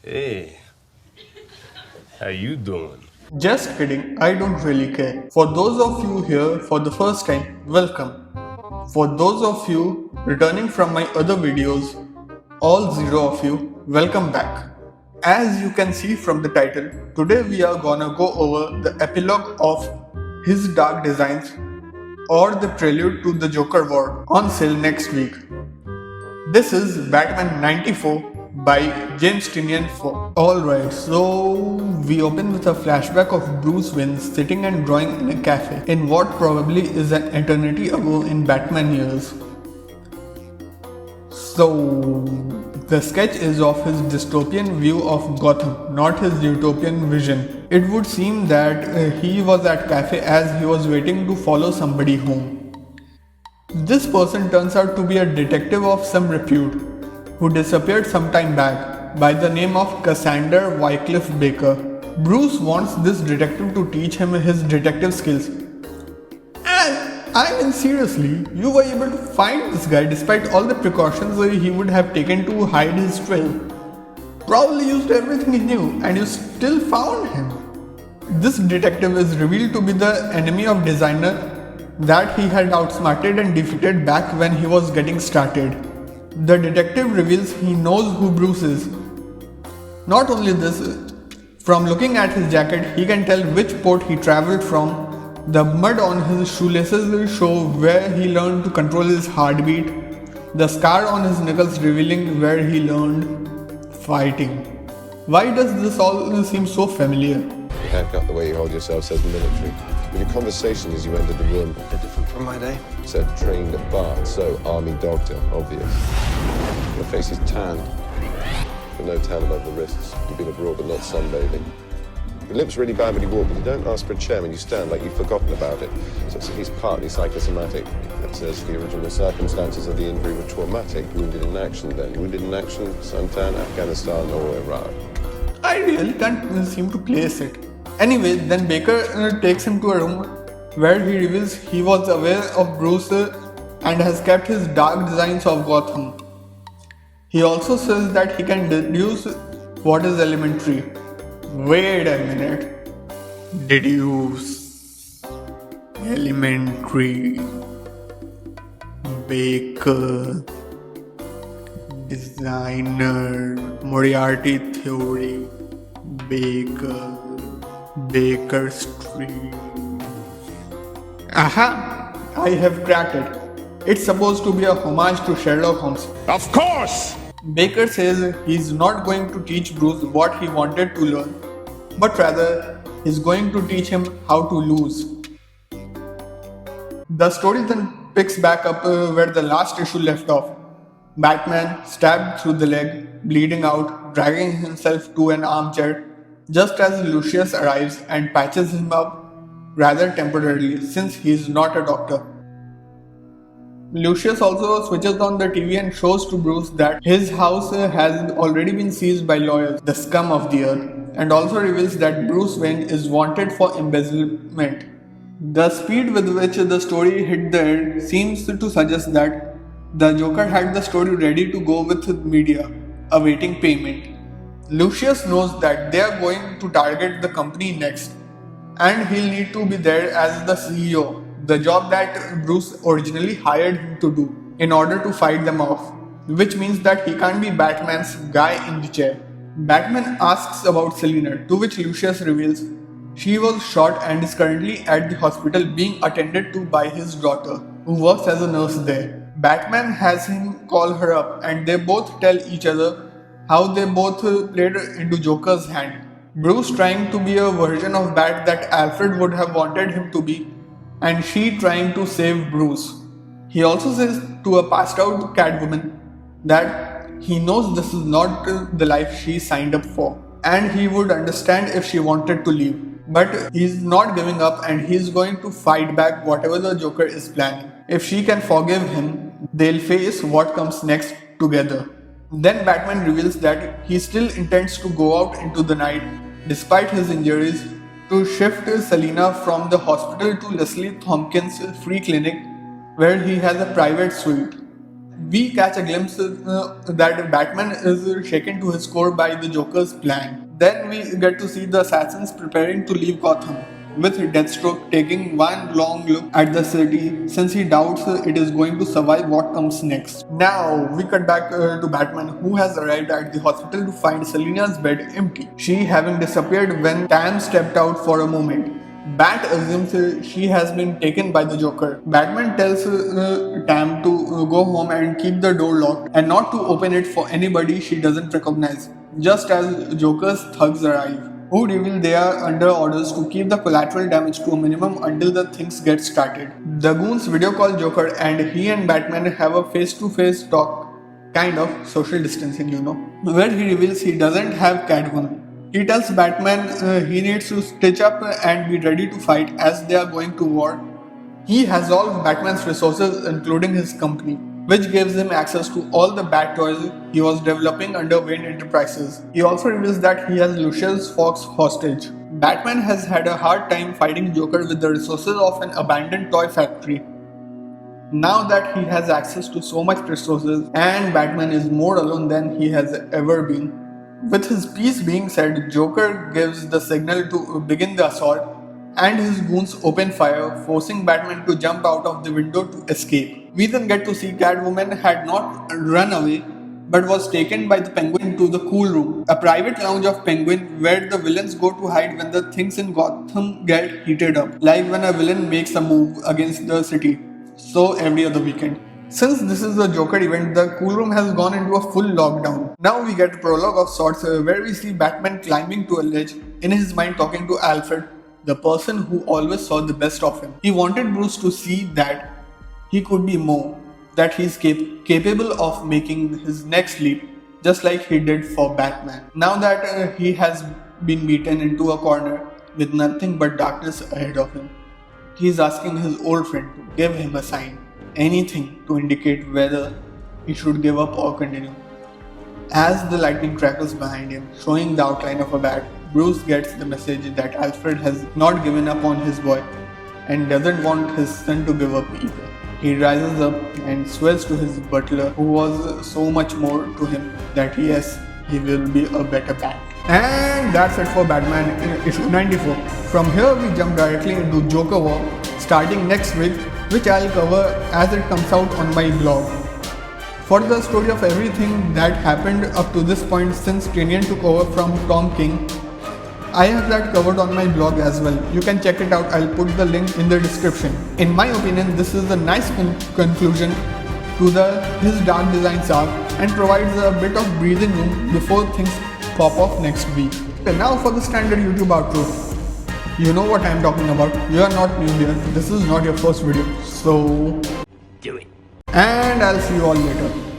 Hey, how you doing? Just kidding, I don't really care. For those of you here for the first time, welcome. For those of you returning from my other videos, all zero of you, welcome back. As you can see from the title, today we are gonna go over the epilogue of His Dark Designs or the prelude to the Joker War on sale next week. This is Batman 94 by James Tynion IV. Alright, so we open with a flashback of Bruce Wayne sitting and drawing in a cafe in what probably is an eternity ago in Batman years. So, the sketch is of his dystopian view of Gotham, not his utopian vision. It would seem that he was at cafe as he was waiting to follow somebody home. This person turns out to be a detective of some repute who disappeared some time back by the name of Cassander Wycliffe Baker. Bruce wants this detective to teach him his detective skills. And I mean, seriously, you were able to find this guy despite all the precautions he would have taken to hide his trail. Probably used everything he knew, and you still found him. This detective is revealed to be the enemy of designer that he had outsmarted and defeated back when he was getting started. The detective reveals he knows who Bruce is. Not only this, from looking at his jacket, he can tell which port he traveled from. The mud on his shoelaces show where he learned to control his heartbeat. The scar on his knuckles revealing where he learned fighting. Why does this all seem so familiar? Your haircut, the way you hold yourself says military. But your conversation as you entered the room They're different from my day. said trained at Bart, so army doctor, obvious. Your face is tanned, with no tan above the wrists. You've been abroad but not sunbathing. Your lips really bad when you walk, but you don't ask for a chair when you stand like you've forgotten about it. So it's at least partly psychosomatic. That says the original circumstances of the injury were traumatic. Wounded in action then. Wounded in action, suntan, Afghanistan or Iraq. I really can't seem to place it. Anyway, then Baker takes him to a room where he reveals he was aware of Bruce and has kept his dark designs of Gotham. He also says that he can deduce what is elementary. Wait a minute. Deduce. Elementary. Baker. Designer. Moriarty theory. Baker. Baker Street. Aha! I have cracked it. It's supposed to be a homage to Sherlock Holmes. Of course! Baker says he's not going to teach Bruce what he wanted to learn, but rather he's going to teach him how to lose. The story then picks back up where the last issue left off. Batman, stabbed through the leg, bleeding out, dragging himself to an armchair, just as Lucius arrives and patches him up rather temporarily since he's not a doctor. Lucius also switches on the TV and shows to Bruce that his house has already been seized by lawyers, the scum of the earth, and also reveals that Bruce Wayne is wanted for embezzlement. The speed with which the story hit the end seems to suggest that the Joker had the story ready to go with media, awaiting payment. Lucius knows that they are going to target the company next, and he'll need to be there as the CEO, the job that Bruce originally hired him to do, in order to fight them off, which means that he can't be Batman's guy in the chair. Batman asks about Selina, to which Lucius reveals she was shot and is currently at the hospital being attended to by his daughter, who works as a nurse there. Batman has him call her up, and they both tell each other how they both played into Joker's hand. Bruce trying to be a version of Bat that Alfred would have wanted him to be, and she trying to save Bruce. He also says to a passed out Catwoman that he knows this is not the life she signed up for, and he would understand if she wanted to leave. But he's not giving up and he's going to fight back whatever the Joker is planning. If she can forgive him, they'll face what comes next together. Then Batman reveals that he still intends to go out into the night, despite his injuries, to shift Selina from the hospital to Leslie Thompkins' free clinic, where he has a private suite. We catch a glimpse that Batman is shaken to his core by the Joker's plan. Then we get to see the assassins preparing to leave Gotham, with Deathstroke taking one long look at the city since he doubts it is going to survive what comes next. Now we cut back to Batman, who has arrived at the hospital to find Selina's bed empty, she having disappeared when Tam stepped out for a moment. Bat assumes she has been taken by the Joker. Batman tells Tam to go home and keep the door locked and not to open it for anybody she doesn't recognize, just as Joker's thugs arrive, who reveal they are under orders to keep the collateral damage to a minimum until the things get started. The goons video call Joker and he and Batman have a face-to-face talk, kind of social distancing, where he reveals he doesn't have Catwoman. He tells Batman he needs to stitch up and be ready to fight as they are going to war. He has all of Batman's resources, including his company, which gives him access to all the Bat toys he was developing under Wayne Enterprises. He also reveals that he has Lucius Fox hostage. Batman has had a hard time fighting Joker with the resources of an abandoned toy factory. Now that he has access to so much resources and Batman is more alone than he has ever been, with his piece being said, Joker gives the signal to begin the assault and his goons open fire, forcing Batman to jump out of the window to escape. We then get to see Catwoman had not run away but was taken by the Penguin to the Cool Room, a private lounge of Penguin where the villains go to hide when the things in Gotham get heated up, like when a villain makes a move against the city, so every other weekend. Since this is a Joker event, the Cool Room has gone into a full lockdown. Now we get a prologue of sorts where we see Batman climbing to a ledge, in his mind talking to Alfred, the person who always saw the best of him. He wanted Bruce to see that he could be more, that he's capable of making his next leap, just like he did for Batman. Now that he has been beaten into a corner with nothing but darkness ahead of him, he's asking his old friend to give him a sign. Anything to indicate whether he should give up or continue. As the lightning crackles behind him, showing the outline of a bat, Bruce gets the message that Alfred has not given up on his boy and doesn't want his son to give up either. He rises up and swears to his butler, who was so much more to him, that yes, he will be a better bat. And that's it for Batman issue 94. From here we jump directly into Joker War, starting next week, which I'll cover as it comes out on my blog. For the story of everything that happened up to this point since Tynion took over from Tom King, I have that covered on my blog as well. You can check it out, I'll put the link in the description. In my opinion, this is a nice conclusion to his Dark Designs arc and provides a bit of breathing room before things pop off next week. Okay, now for the standard YouTube outro. You know what I am talking about. You are not new here. This is not your first video. So do it. And I'll see you all later.